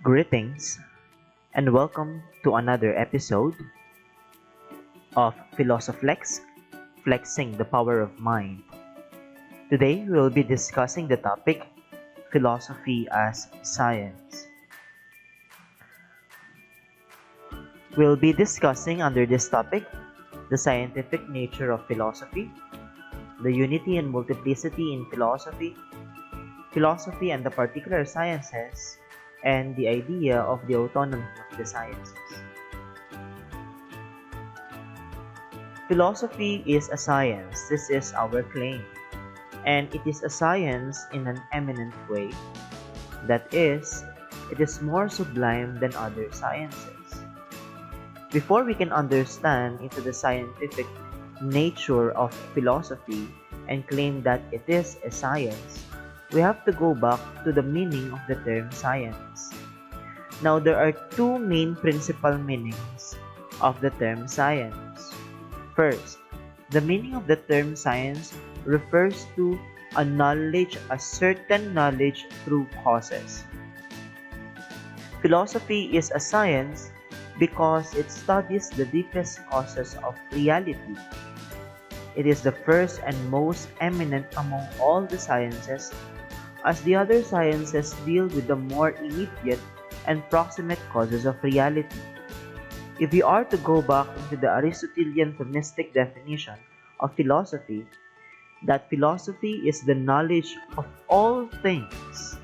Greetings and welcome to another episode of Philosoplex, Flexing the Power of Mind. Today we will be discussing the topic Philosophy as Science. We'll be discussing under this topic the scientific nature of philosophy, the unity and multiplicity in philosophy, philosophy and the particular sciences, and the idea of the autonomy of the sciences. Philosophy is a science. This is our claim. And it is a science in an eminent way. That is, it is more sublime than other sciences. Before we can understand into the scientific nature of philosophy and claim that it is a science, we have to go back to the meaning of the term science. Now, there are two main principal meanings of the term science. First, the meaning of the term science refers to a certain knowledge through causes. Philosophy is a science because it studies the deepest causes of reality. It is the first and most eminent among all the sciences, as the other sciences deal with the more immediate and proximate causes of reality. If we are to go back into the Aristotelian Thomistic definition of philosophy, that philosophy is the knowledge of all things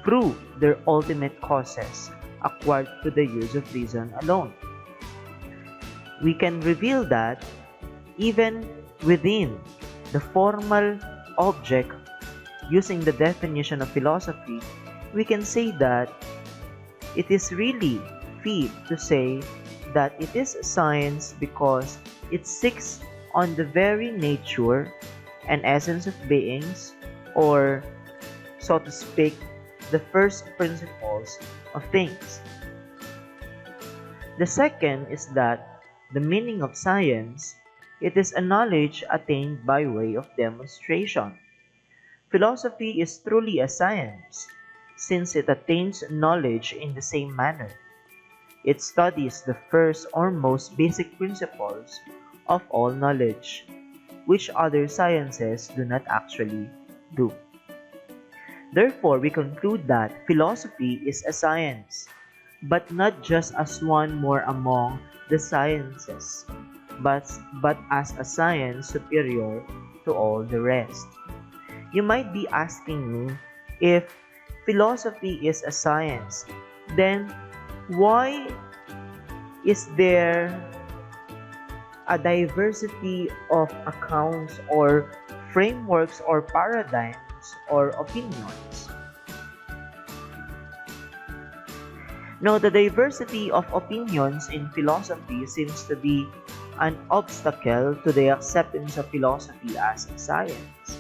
through their ultimate causes acquired through the use of reason alone. We can reveal that even within the formal object. Using the definition of philosophy, we can say that it is really fit to say that it is a science because it seeks on the very nature and essence of beings, or, so to speak, the first principles of things. The second is that the meaning of science, it is a knowledge attained by way of demonstration. Philosophy is truly a science, since it attains knowledge in the same manner. It studies the first or most basic principles of all knowledge, which other sciences do not actually do. Therefore, we conclude that philosophy is a science, but not just as one more among the sciences, but as a science superior to all the rest. You might be asking me, if philosophy is a science, then why is there a diversity of accounts or frameworks or paradigms or opinions? Now, the diversity of opinions in philosophy seems to be an obstacle to the acceptance of philosophy as a science.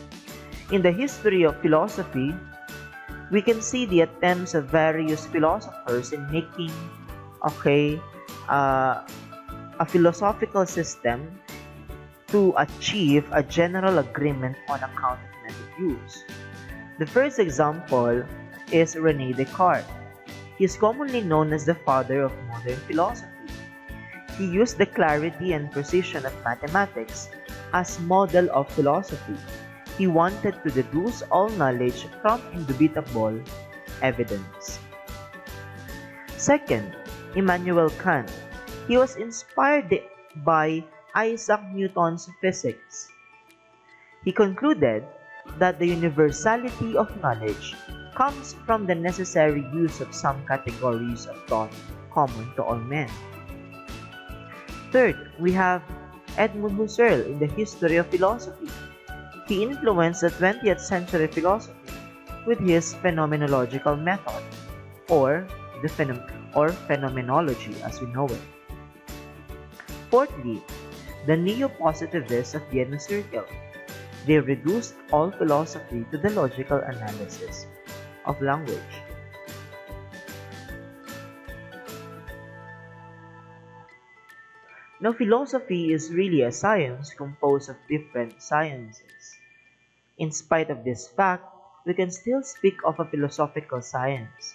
In the history of philosophy, we can see the attempts of various philosophers in making a philosophical system to achieve a general agreement on account of method use. The first example is René Descartes. He is commonly known as the father of modern philosophy. He used the clarity and precision of mathematics as model of philosophy. He wanted to deduce all knowledge from indubitable evidence. Second, Immanuel Kant. He was inspired by Isaac Newton's physics. He concluded that the universality of knowledge comes from the necessary use of some categories of thought common to all men. Third, we have Edmund Husserl in the history of philosophy. He influenced the 20th century philosophy with his phenomenological method, or phenomenology as we know it. Fourthly, the neo-positivists of Vienna Circle. They reduced all philosophy to the logical analysis of language. Now, philosophy is really a science composed of different sciences. In spite of this fact, we can still speak of a philosophical science.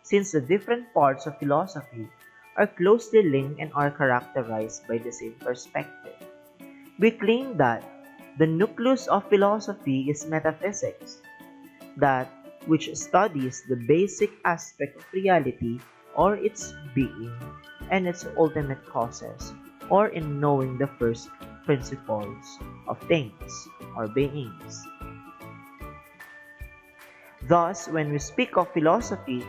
since the different parts of philosophy are closely linked and are characterized by the same perspective. We claim that the nucleus of philosophy is metaphysics, that which studies the basic aspect of reality or its being and its ultimate causes, or in knowing the first principles of things or beings. Thus, when we speak of philosophy,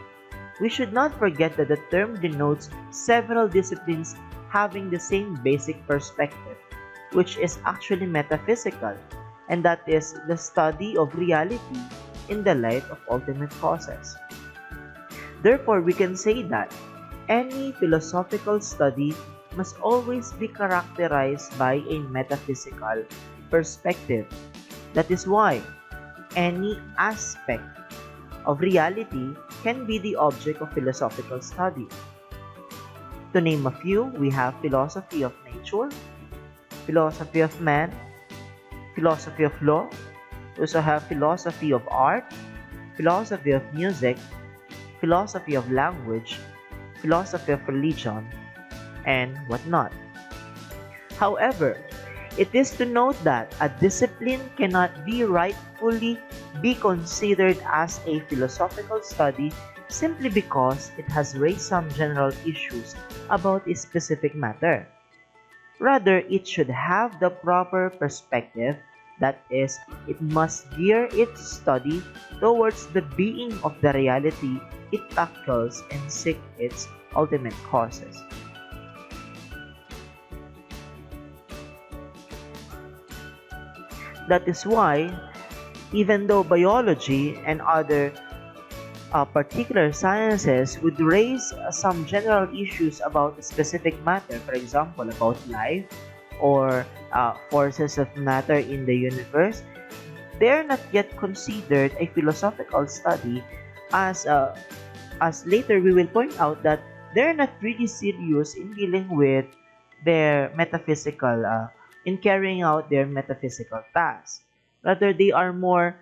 we should not forget that the term denotes several disciplines having the same basic perspective, which is actually metaphysical, and that is the study of reality in the light of ultimate causes. Therefore, we can say that any philosophical study must always be characterized by a metaphysical perspective. That is why any aspect of reality can be the object of philosophical study. To name a few, we have philosophy of nature, philosophy of man, philosophy of law. We also have philosophy of art, philosophy of music, philosophy of language, philosophy of religion, and whatnot. However, it is to note that a discipline cannot be rightfully be considered as a philosophical study simply because it has raised some general issues about a specific matter. Rather, it should have the proper perspective, that is, it must gear its study towards the being of the reality it tackles and seek its ultimate causes. That is why, even though biology and other particular sciences would raise some general issues about a specific matter, for example, about life or forces of matter in the universe, they are not yet considered a philosophical study, as later we will point out that they're not really serious in dealing with their metaphysical, in carrying out their metaphysical tasks. Rather, they are more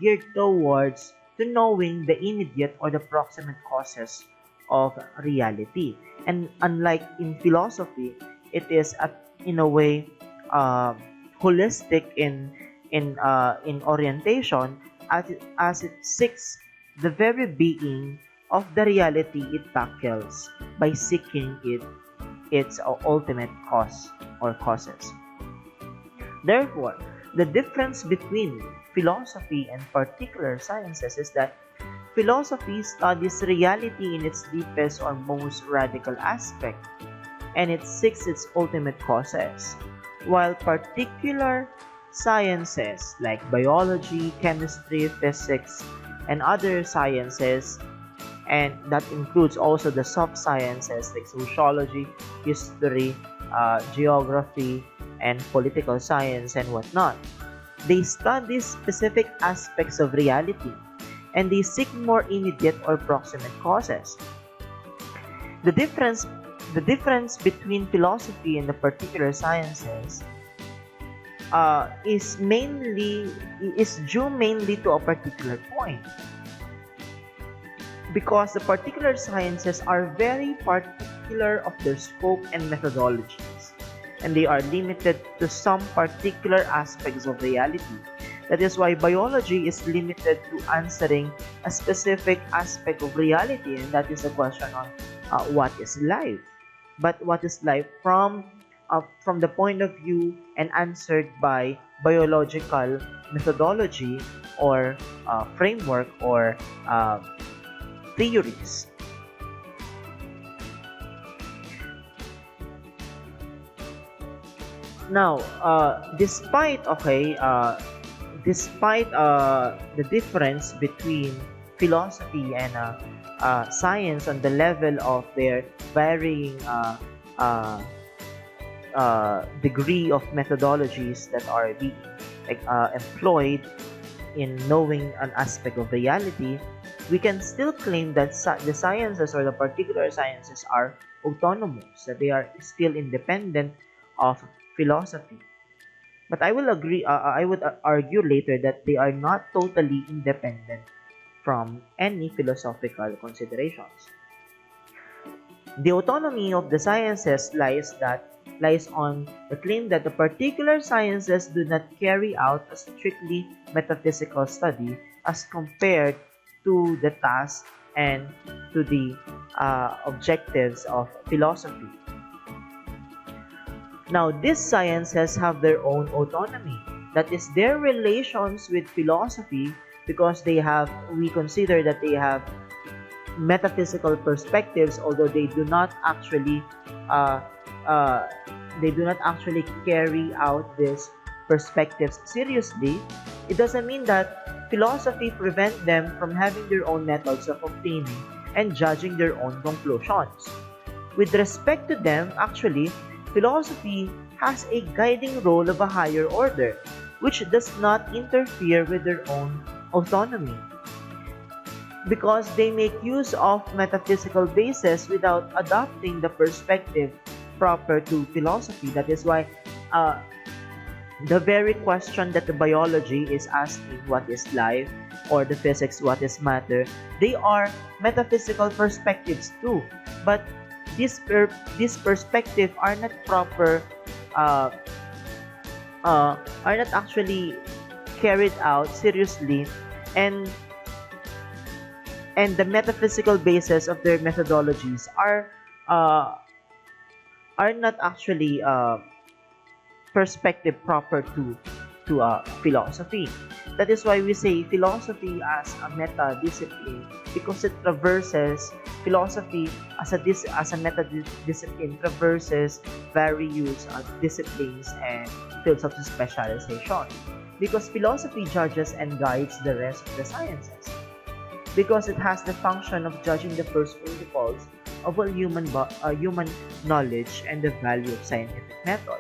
geared towards to knowing the immediate or the proximate causes of reality. And unlike in philosophy, it is in a way holistic in orientation, as it seeks the very being of the reality it tackles by seeking its ultimate cause or causes. Therefore, the difference between philosophy and particular sciences is that philosophy studies reality in its deepest or most radical aspect, and it seeks its ultimate causes, while particular sciences like biology, chemistry, physics, and other sciences, and that includes also the soft sciences like sociology, history, geography, and political science and whatnot. They study specific aspects of reality, and they seek more immediate or proximate causes. The difference between philosophy and the particular sciences is due mainly to a particular point, because the particular sciences are very particular of their scope and methodologies, and they are limited to some particular aspects of reality. That is why biology is limited to answering a specific aspect of reality, and that is the question on what is life. But what is life from the point of view and answered by biological methodology or framework or theories. Now, despite the difference between philosophy and science on the level of their varying degree of methodologies that are being employed in knowing an aspect of reality, we can still claim that the sciences or the particular sciences are autonomous, that they are still independent of philosophy. But I will agree. I would argue later that they are not totally independent from any philosophical considerations. The autonomy of the sciences lies on the claim that the particular sciences do not carry out a strictly metaphysical study as compared to the task and to the objectives of philosophy. Now, these sciences have their own autonomy, that is, their relations with philosophy, because we consider that they have metaphysical perspectives, although they do not actually carry out these perspectives seriously. It doesn't mean that philosophy prevents them from having their own methods of obtaining and judging their own conclusions. With respect to them, actually, philosophy has a guiding role of a higher order, which does not interfere with their own autonomy, because they make use of metaphysical basis without adopting the perspective proper to philosophy. That is why the very question that the biology is asking, what is life, or the physics, what is matter, they are metaphysical perspectives too. But these perspectives are not proper, are not actually carried out seriously, and the metaphysical basis of their methodologies are not actually perspective proper to philosophy. That is why we say philosophy as a meta discipline, because it traverses philosophy as a meta discipline traverses various disciplines and fields of specialization, because philosophy judges and guides the rest of the sciences, because it has the function of judging the first principles of all human knowledge and the value of scientific method.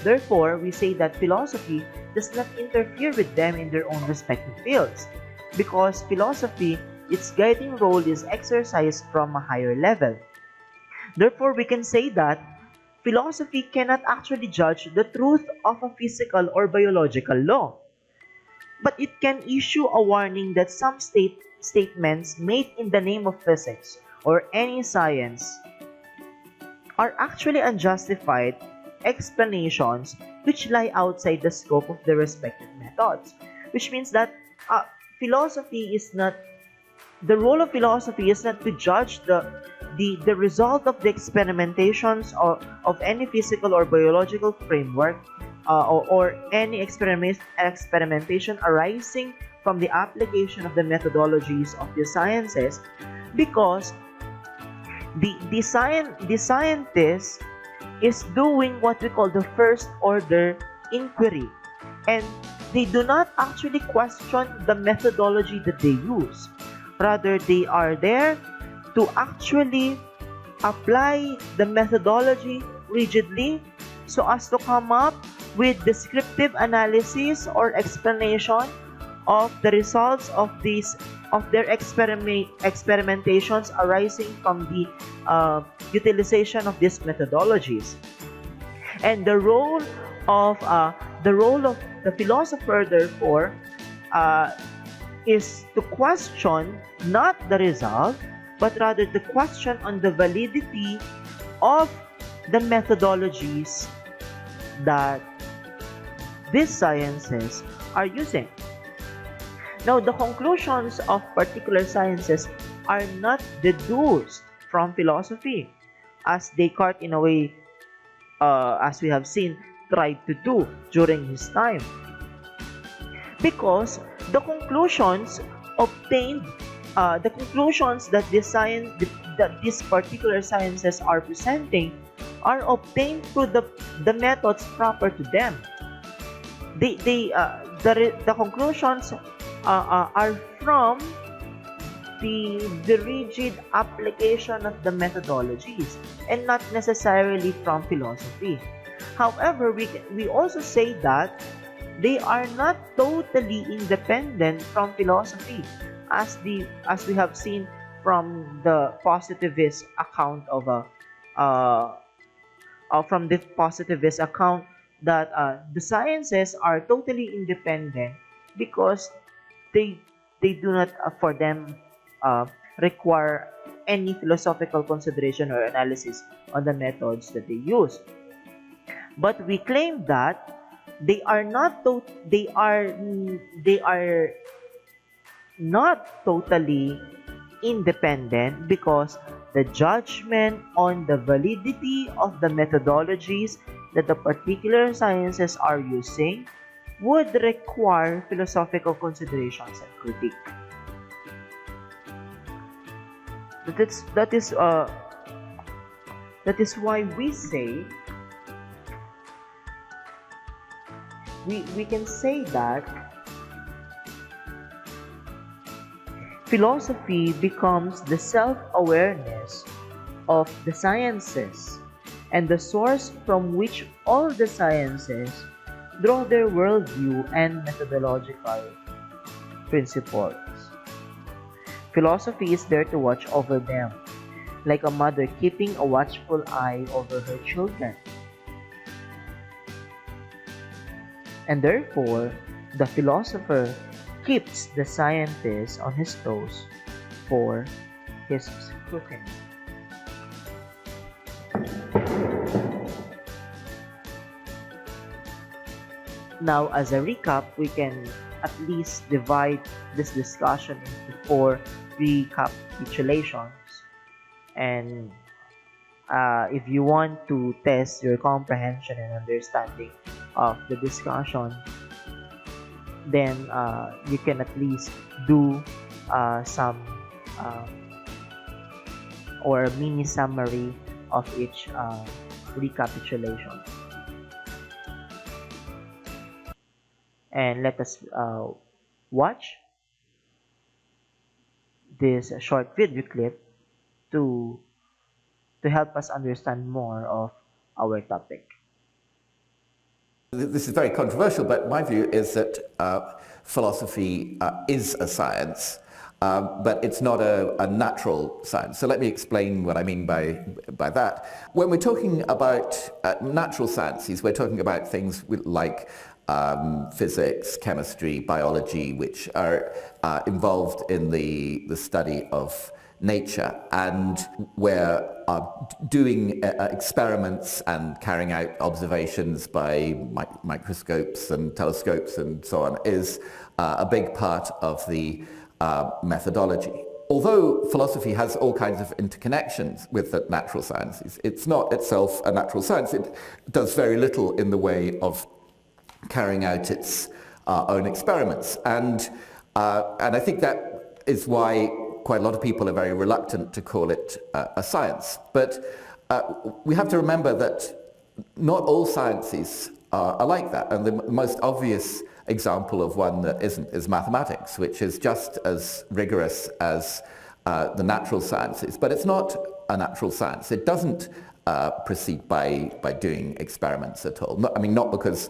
Therefore, we say that philosophy does not interfere with them in their own respective fields, because philosophy, its guiding role is exercised from a higher level. Therefore, we can say that philosophy cannot actually judge the truth of a physical or biological law, but it can issue a warning that some statements made in the name of physics or any science are actually unjustified explanations which lie outside the scope of the respective methods. Which means that the role of philosophy is not to judge the result of the experimentations of any physical or biological framework, or any experimentation arising from the application of the methodologies of the sciences, because the scientist is doing what we call the first order inquiry, and they do not actually question the methodology that they use. Rather, they are there to actually apply the methodology rigidly so as to come up with descriptive analysis or explanation of the results of their experimentations arising from the utilization of these methodologies. And the role of the philosopher, therefore, is to question not the result, but rather to question on the validity of the methodologies that these sciences are using. Now, the conclusions of particular sciences are not deduced from philosophy, as Descartes, in a way, as we have seen, tried to do during his time. Because the conclusions obtained, the conclusions that these particular sciences are presenting are obtained through the methods proper to them. The conclusions are from the rigid application of the methodologies and not necessarily from philosophy. However, we also say that they are not totally independent from philosophy, as we have seen from the positivist account that the sciences are totally independent, because they they do not, for them, uh, require any philosophical consideration or analysis on the methods that they use. But we claim that they are not totally independent, because the judgment on the validity of the methodologies that the particular sciences are using would require philosophical considerations and critique. That is why we say, we can say that philosophy becomes the self-awareness of the sciences and the source from which all the sciences draw their worldview and methodological principles. Philosophy is there to watch over them, like a mother keeping a watchful eye over her children. And therefore, the philosopher keeps the scientist on his toes for his scrutiny. Now, as a recap, we can at least divide this discussion into 4 recapitulations. And if you want to test your comprehension and understanding of the discussion, then you can at least do some or a mini summary of each recapitulation. And let us watch this short video clip to help us understand more of our topic. This is very controversial, but my view is that philosophy is a science, but it's not a natural science. So let me explain what I mean by that. When we're talking about natural sciences, we're talking about things like physics, chemistry, biology, which are involved in the study of nature, and where doing experiments and carrying out observations by microscopes and telescopes and so on is a big part of the methodology. Although philosophy has all kinds of interconnections with the natural sciences, it's not itself a natural science. It does very little in the way of carrying out its own experiments. And I think that is why quite a lot of people are very reluctant to call it a science. But we have to remember that not all sciences are like that. And the most obvious example of one that isn't is mathematics, which is just as rigorous as the natural sciences. But it's not a natural science. It doesn't proceed by doing experiments at all. Not because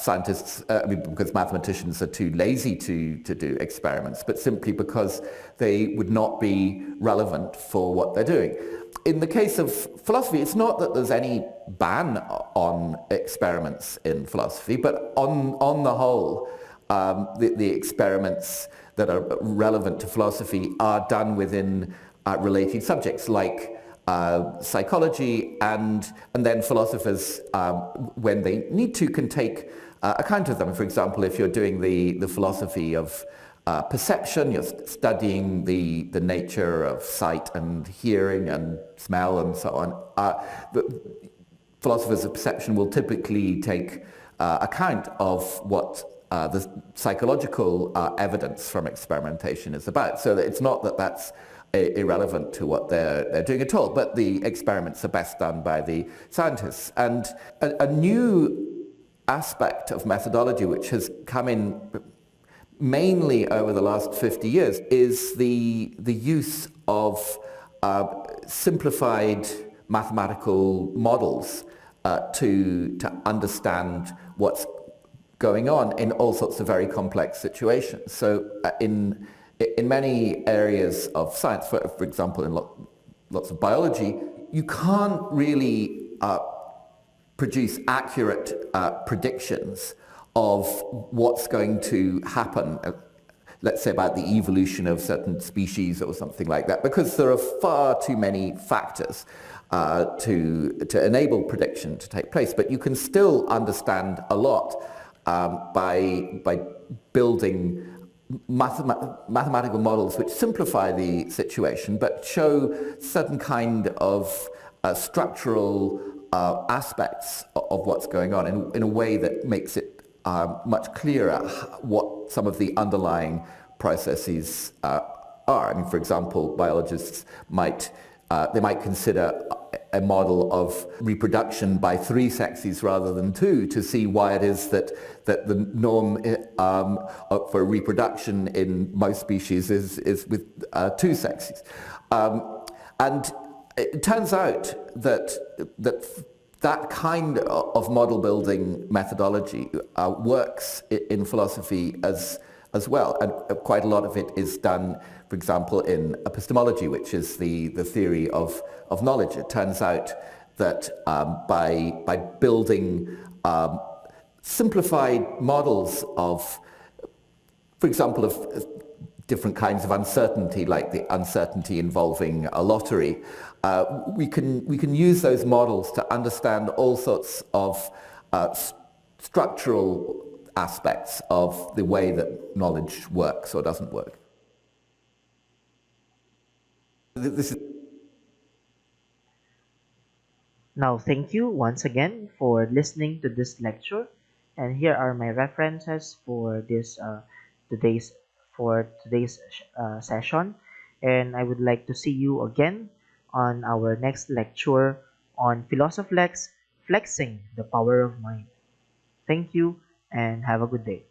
because mathematicians are too lazy to do experiments, but simply because they would not be relevant for what they're doing. In the case of philosophy, it's not that there's any ban on experiments in philosophy, but on the whole, the experiments that are relevant to philosophy are done within related subjects like psychology, and then philosophers, when they need to, can take account of them. For example, if you're doing the philosophy of perception, you're studying the nature of sight and hearing and smell and so on. The philosophers of perception will typically take account of what the psychological evidence from experimentation is about. So that it's not that that's irrelevant to what they're doing at all, but the experiments are best done by the scientists. And a new aspect of methodology which has come in mainly over the last 50 years is the use of simplified mathematical models to understand what's going on in all sorts of very complex situations. So in many areas of science, for example, in lots of biology, you can't really produce accurate predictions of what's going to happen let's say, about the evolution of certain species or something like that, because there are far too many factors to enable prediction to take place. But you can still understand a lot by building mathematical models which simplify the situation but show certain kind of structural aspects of what's going on in a way that makes it much clearer what some of the underlying processes are. I mean, for example, biologists might consider a model of reproduction by 3 sexes rather than 2 to see why it is that the norm for reproduction in most species is with 2 sexes. And it turns out that kind of model building methodology works in philosophy as well, and quite a lot of it is done, for example, in epistemology, which is the theory of knowledge. It turns out that by building simplified models of, for example, of different kinds of uncertainty, like the uncertainty involving a lottery, we can use those models to understand all sorts of structural aspects of the way that knowledge works or doesn't work. This is Now, thank you once again for listening to this lecture, and here are my references for this today's today's session. And I would like to see you again on our next lecture on Philosophy Flex, flexing the power of mind. Thank you and have a good day.